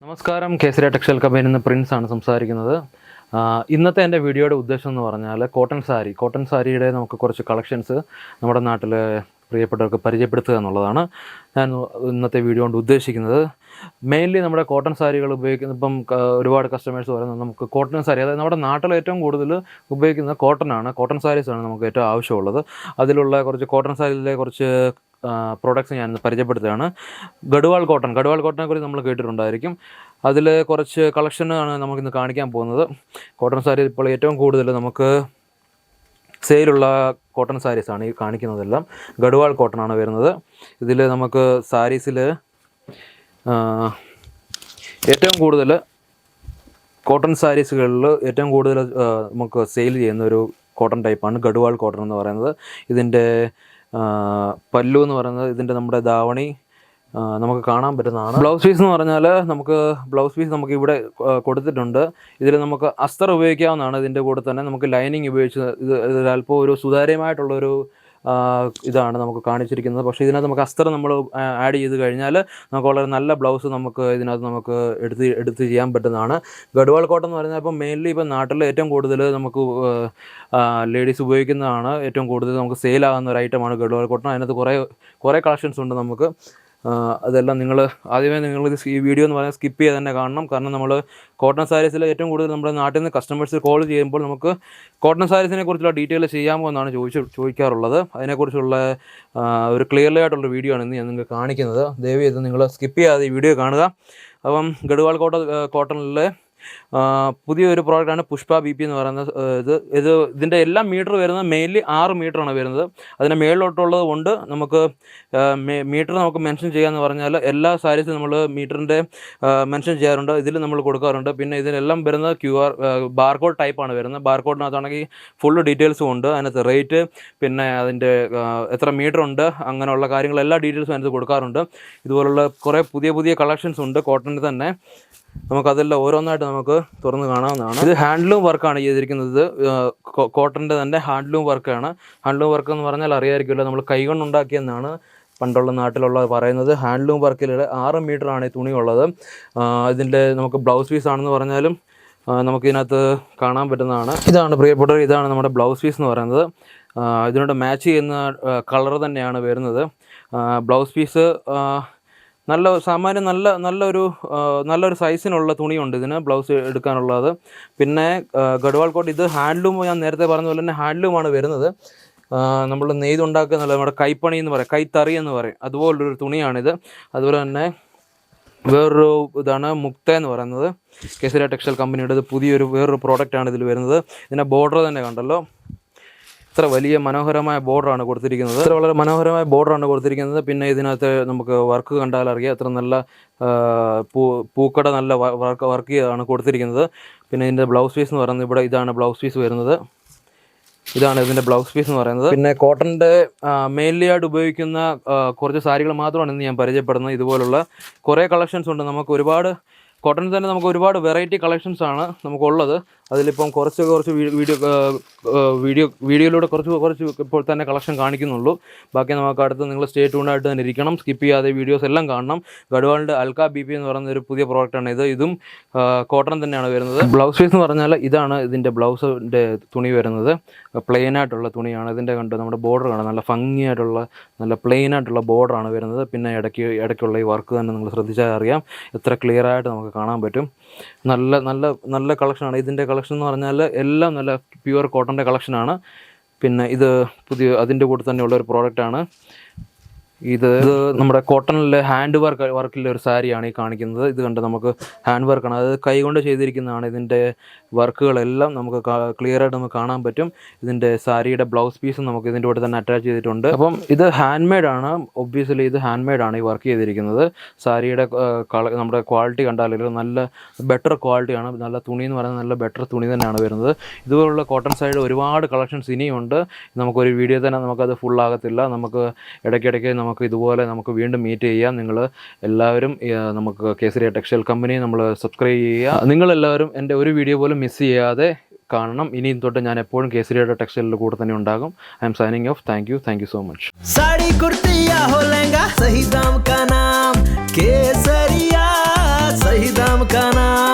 നമസ്കാരം, കേസരി ടെക്സ്റ്റൈൽ കമ്പനിയിൽ നിന്ന് പ്രിൻസ് ആണ് സംസാരിക്കുന്നത്. ഇന്നത്തെ എൻ്റെ വീഡിയോയുടെ ഉദ്ദേശം എന്ന് പറഞ്ഞാൽ കോട്ടൺ സാരിയുടെ നമുക്ക് കുറച്ച് കളക്ഷൻസ് നമ്മുടെ നാട്ടിലെ പ്രിയപ്പെട്ടവർക്ക് പരിചയപ്പെടുത്തുക എന്നുള്ളതാണ് ഞാൻ ഇന്നത്തെ വീഡിയോ കൊണ്ട് ഉദ്ദേശിക്കുന്നത്. മെയിൻലി നമ്മുടെ കോട്ടൺ സാരികൾ ഉപയോഗിക്കുന്ന ഇപ്പം ഒരുപാട് കസ്റ്റമേഴ്സ് പറയുന്നത് നമുക്ക് കോട്ടൺ സാരി, അതായത് നമ്മുടെ നാട്ടിൽ ഏറ്റവും കൂടുതൽ ഉപയോഗിക്കുന്നത് കോട്ടൺ സാരീസാണ് നമുക്ക് ഏറ്റവും ആവശ്യമുള്ളത്. അതിലുള്ള കുറച്ച് കോട്ടൺ സാരിയിലെ കുറച്ച് പ്രോഡക്റ്റ്സ് ഞാൻ പരിചയപ്പെടുത്തുകയാണ്. ഗഡ്വാൾ കോട്ടനെ കുറിച്ച് നമ്മൾ കേട്ടിട്ടുണ്ടായിരിക്കും. അതിൽ കുറച്ച് കളക്ഷനാണ് നമുക്കിന്ന് കാണിക്കാൻ പോകുന്നത്. കോട്ടൺ സാരി ഇപ്പോൾ ഏറ്റവും കൂടുതൽ നമുക്ക് സെയിലുള്ള കോട്ടൺ സാരീസാണ് ഈ കാണിക്കുന്നതെല്ലാം. ഗഡ്വാൾ കോട്ടനാണ് വരുന്നത്. ഇതിൽ നമുക്ക് സാരീസിൽ ഏറ്റവും കൂടുതൽ കോട്ടൺ സാരീസുകളിൽ ഏറ്റവും കൂടുതൽ നമുക്ക് സെയിൽ ചെയ്യുന്ന ഒരു കോട്ടൺ ടൈപ്പാണ് ഗഡ്വാൾ കോട്ടൺ എന്ന് പറയുന്നത്. ഇതിൻ്റെ പല്ലു എന്ന് പറയുന്നത് ഇതിൻ്റെ നമ്മുടെ ധാവണി നമുക്ക് കാണാൻ പറ്റുന്നതാണ്. ബ്ലൗസ് പീസ് എന്ന് പറഞ്ഞാൽ നമുക്ക് ഇവിടെ കൊടുത്തിട്ടുണ്ട്. ഇതിൽ നമുക്ക് അസ്തർ ഉപയോഗിക്കാവുന്നതാണ്. ഇതിൻ്റെ കൂടെ തന്നെ നമുക്ക് ലൈനിങ് ഉപയോഗിച്ച് ഇത് അല്പം ഒരു സുതാര്യമായിട്ടുള്ളൊരു ഇതാണ് നമുക്ക് കാണിച്ചിരിക്കുന്നത്. പക്ഷേ ഇതിനകത്ത് നമുക്ക് അസ്തർ നമ്മൾ ആഡ് ചെയ്ത് കഴിഞ്ഞാൽ നമുക്ക് വളരെ നല്ല ബ്ലൗസ് നമുക്ക് ഇതിനകത്ത് നമുക്ക് എടുത്ത് ചെയ്യാൻ പറ്റുന്നതാണ്. ഗഡ്വാൾ കോട്ടൺ എന്ന് പറഞ്ഞാൽ ഇപ്പം മെയിൻലി ഇപ്പം നാട്ടിൽ ഏറ്റവും കൂടുതൽ നമുക്ക് ലേഡീസ് ഉപയോഗിക്കുന്നതാണ്. ഏറ്റവും കൂടുതൽ നമുക്ക് സെയിലാകുന്ന ഒരു ഐറ്റമാണ് ഗഡ്വാൾ കോട്ടൺ. അതിനകത്ത് കുറേ കളക്ഷൻസ് ഉണ്ട് നമുക്ക്. അതെല്ലാം ആദ്യമേ നിങ്ങൾ ഈ വീഡിയോ എന്ന് പറഞ്ഞാൽ സ്കിപ്പ് ചെയ്ത് തന്നെ കാണണം. കാരണം നമ്മൾ കോട്ടൺ സാരീസിൽ ഏറ്റവും കൂടുതൽ നമ്മുടെ നാട്ടിൽ നിന്ന് കസ്റ്റമേഴ്സ് കോൾ ചെയ്യുമ്പോൾ നമുക്ക് കോട്ടൺ സാരീസിനെ കുറിച്ചുള്ള ഡീറ്റെയിൽ ചെയ്യാമോ എന്നാണ് ചോദിക്കാറുള്ളത്. അതിനെക്കുറിച്ചുള്ള ഒരു ക്ലിയർലി ആയിട്ടുള്ള വീഡിയോ ആണ് ഇന്ന് ഞാൻ നിങ്ങൾക്ക് കാണിക്കുന്നത്. ദയവ് ചെയ്ത് നിങ്ങൾ സ്കിപ്പ് ചെയ്യാതെ ഈ വീഡിയോ കാണുക. അപ്പം ഗഡ്വാൾ കോട്ടണിലെ പുതിയൊരു പ്രോഡക്റ്റാണ് പുഷ്പ BP എന്ന് പറയുന്നത്. ഇതിൻ്റെ എല്ലാം മീറ്റർ വരുന്നത് മെയിൻലി 6 മീറ്ററാണ് വരുന്നത്. അതിൻ്റെ മേളിലോട്ടുള്ളത് കൊണ്ട് നമുക്ക് മീറ്റർ നമുക്ക് മെൻഷൻ ചെയ്യാമെന്ന് പറഞ്ഞാൽ എല്ലാ സാരീസും നമ്മൾ മീറ്ററിൻ്റെ മെൻഷൻ ചെയ്യാറുണ്ട്, ഇതിൽ നമ്മൾ കൊടുക്കാറുണ്ട്. പിന്നെ ഇതിനെല്ലാം വരുന്നത് QR ബാർകോഡ് ടൈപ്പാണ് വരുന്നത്. ബാർകോഡിനകത്താണെങ്കിൽ ഫുള്ള് ഡീറ്റെയിൽസും ഉണ്ട്. അതിനകത്ത് റേറ്റ്, പിന്നെ അതിൻ്റെ എത്ര മീറ്റർ ഉണ്ട്, അങ്ങനെയുള്ള കാര്യങ്ങൾ എല്ലാ ഡീറ്റെയിൽസും അതിനകത്ത് കൊടുക്കാറുണ്ട്. ഇതുപോലുള്ള കുറേ പുതിയ കളക്ഷൻസ് ഉണ്ട് കോട്ടണിൽ തന്നെ. നമുക്കതെല്ലാം ഓരോന്നായിട്ട് നമുക്ക് തുറന്ന് കാണാവുന്നതാണ്. ഇത് ഹാൻഡ്ലൂം വർക്കാണ് ചെയ്തിരിക്കുന്നത്. കോട്ടൻ്റെ തന്നെ ഹാൻഡ്ലൂം വർക്കാണ്. ഹാൻഡ്ലൂം വർക്ക് എന്ന് പറഞ്ഞാൽ അറിയാമായിരിക്കുമല്ലോ, നമ്മൾ കൈകൊണ്ടുണ്ടാക്കിയെന്നാണ് പണ്ടുള്ള നാട്ടിലുള്ള പറയുന്നത്. ഹാൻഡ്ലൂം വർക്കിൽ 6 മീറ്ററാണ് ഈ തുണിയുള്ളത്. ഇതിൻ്റെ നമുക്ക് ബ്ലൗസ് പീസ് ആണെന്ന് പറഞ്ഞാലും നമുക്കിതിനകത്ത് കാണാൻ പറ്റുന്നതാണ്. ഇതാണ് പ്രിയപ്പെട്ടവർ, ഇതാണ് നമ്മുടെ ബ്ലൗസ് പീസ് എന്ന് പറയുന്നത്. ഇതിനോട് മാച്ച് ചെയ്യുന്ന കളർ തന്നെയാണ് വരുന്നത്. ബ്ലൗസ് പീസ് സാമാന്യം നല്ലൊരു സൈസിനുള്ള തുണിയുണ്ട് ഇതിന് ബ്ലൗസ് എടുക്കാനുള്ളത്. പിന്നെ ഗഡ്വാൾ കോട്ട്, ഇത് ഹാൻഡ്ലൂം, ഞാൻ നേരത്തെ പറഞ്ഞ പോലെ തന്നെ ഹാൻഡ്ലൂമാണ് വരുന്നത്. നമ്മൾ നെയ്തുണ്ടാക്കുന്ന നമ്മുടെ കൈപ്പണി എന്ന് പറയും, കൈത്തറി എന്ന് പറയും, അതുപോലൊരു തുണിയാണിത്. അതുപോലെ തന്നെ വേറൊരു ഇതാണ് മുക്ത എന്ന് പറയുന്നത്. കേസരി ടെക്സ്റ്റൈൽ കമ്പനിയുടെ വേറൊരു പ്രോഡക്റ്റാണ് ഇതിൽ വരുന്നത്. ഇതിൻ്റെ ബോർഡർ തന്നെ കണ്ടല്ലോ, ഇത്ര വലിയ മനോഹരമായ ബോർഡറാണ് കൊടുത്തിരിക്കുന്നത്. വളരെ മനോഹരമായ ബോർഡറാണ് കൊടുത്തിരിക്കുന്നത്. പിന്നെ ഇതിനകത്ത് നമുക്ക് വർക്ക് കണ്ടാൽ അറിയാം, എത്ര നല്ല പൂക്കട നല്ല വർക്ക് ചെയ്താണ് കൊടുത്തിരിക്കുന്നത്. പിന്നെ ഇതിൻ്റെ ബ്ലൗസ് പീസ് എന്ന് പറയുന്നത് ഇതാണ് ബ്ലൗസ് പീസ് വരുന്നത്. ഇതാണ് ഇതിൻ്റെ ബ്ലൗസ് പീസ് എന്ന് പറയുന്നത്. പിന്നെ കോട്ടൻ്റെ മെയിൻലി ആയിട്ട് ഉപയോഗിക്കുന്ന കുറച്ച് സാരികൾ മാത്രമാണ് ഇന്ന് ഞാൻ പരിചയപ്പെടുന്നത്. ഇതുപോലുള്ള കുറേ കളക്ഷൻസ് ഉണ്ട്. നമുക്ക് ഒരുപാട് കോട്ടണിൽ തന്നെ നമുക്ക് ഒരുപാട് വെറൈറ്റി കളക്ഷൻസ് ആണ് നമുക്കുള്ളത്. അതിലിപ്പം കുറച്ച് വീഡിയോയിലൂടെ കുറച്ച് ഇപ്പോൾ തന്നെ കളക്ഷൻ കാണിക്കുന്നുള്ളൂ. ബാക്കി നമുക്ക് അടുത്ത് നിങ്ങൾ സ്റ്റേ ട്യൂണായിട്ട് തന്നെ ഇരിക്കണം, സ്കിപ്പ് ചെയ്യാതെ വീഡിയോസ് എല്ലാം കാണണം. ഗഡ്വാളിൻ്റെ അൽക്ക BP എന്ന് പറയുന്ന ഒരു പുതിയ പ്രോഡക്റ്റാണ് ഇതും കോട്ടൺ തന്നെയാണ് വരുന്നത്. ബ്ലൗസ് പീസ് എന്ന് പറഞ്ഞാൽ ഇതാണ് ഇതിൻ്റെ ബ്ലൗസിൻ്റെ തുണി വരുന്നത്. പ്ലെയിൻ ആയിട്ടുള്ള തുണിയാണ്. ഇതിൻ്റെ നമ്മുടെ ബോർഡർ കാണാം, നല്ല ഭംഗിയായിട്ടുള്ള നല്ല പ്ലെയിൻ ആയിട്ടുള്ള ബോർഡറാണ് വരുന്നത്. പിന്നെ ഇടയ്ക്കുള്ള ഈ വർക്ക് തന്നെ നിങ്ങൾ ശ്രദ്ധിച്ചാൽ അറിയാം, എത്ര ക്ലിയർ ആയിട്ട് നമുക്ക് കാണാൻ പറ്റും. നല്ല കളക്ഷനാണ്. ഇതിൻ്റെ കളക്ഷൻ എന്ന് പറഞ്ഞാൽ എല്ലാം നല്ല പ്യുവർ കോട്ടൻ്റെ കളക്ഷനാണ്. പിന്നെ ഇത് അതിൻ്റെ കൂടെ തന്നെയുള്ള ഒരു പ്രോഡക്റ്റാണ്. ഇത് നമ്മുടെ കോട്ടണിലെ വർക്കിലെ ഒരു സാരിയാണ് ഈ കാണിക്കുന്നത്. ഇത് കണ്ട് നമുക്ക് ഹാൻഡ് വർക്കാണ്, അത് കൈകൊണ്ട് ചെയ്തിരിക്കുന്നതാണ്. ഇതിൻ്റെ വർക്കുകളെല്ലാം നമുക്ക് ക്ലിയർ ആയിട്ട് നമുക്ക് കാണാൻ പറ്റും. ഇതിൻ്റെ സാരിയുടെ ബ്ലൗസ് പീസും നമുക്ക് ഇതിൻ്റെ കൂടെ തന്നെ അറ്റാച്ച് ചെയ്തിട്ടുണ്ട്. അപ്പം ഇത് ഹാൻഡ് മെയ്ഡാണ്. ഒബ്വിയസ്ലി ഇത് ഹാൻഡ് മെയ്ഡാണ് ഈ വർക്ക് ചെയ്തിരിക്കുന്നത്. സാരിയുടെ നമ്മുടെ ക്വാളിറ്റി കണ്ടാലും നല്ല ബെറ്റർ ക്വാളിറ്റിയാണ്. നല്ല തുണി എന്ന് പറയുന്നത് നല്ല ബെറ്റർ തുണി തന്നെയാണ് വരുന്നത്. ഇതുപോലുള്ള കോട്ടൺ സൈഡ് ഒരുപാട് കളക്ഷൻസ് ഇനിയുണ്ട്. നമുക്കൊരു വീഡിയോ തന്നെ നമുക്കത് ഫുള്ളാകത്തില്ല. നമുക്ക് ഇടയ്ക്കിടയ്ക്ക് ഇതുപോലെ നമുക്ക് വീണ്ടും മീറ്റ് ചെയ്യാം. നിങ്ങൾ എല്ലാവരും നമുക്ക് കേസരി ടെക്സ്റ്റൈൽ കമ്പനി നമ്മൾ സബ്സ്ക്രൈബ് ചെയ്യുക. നിങ്ങളെല്ലാവരും എൻ്റെ ഒരു വീഡിയോ പോലും മിസ് ചെയ്യാതെ കാണണം. ഇനിയും തൊട്ട് ഞാൻ എപ്പോഴും കേസരിയുടെ ടെക്സ്റ്റൈലിൻ്റെ കൂടെ തന്നെ ഉണ്ടാകും. I M signing off. Thank you so much. Sari kurti या हो लहंगा, सही दाम का नाम केसरिया, सही दाम ചമക്കാനാ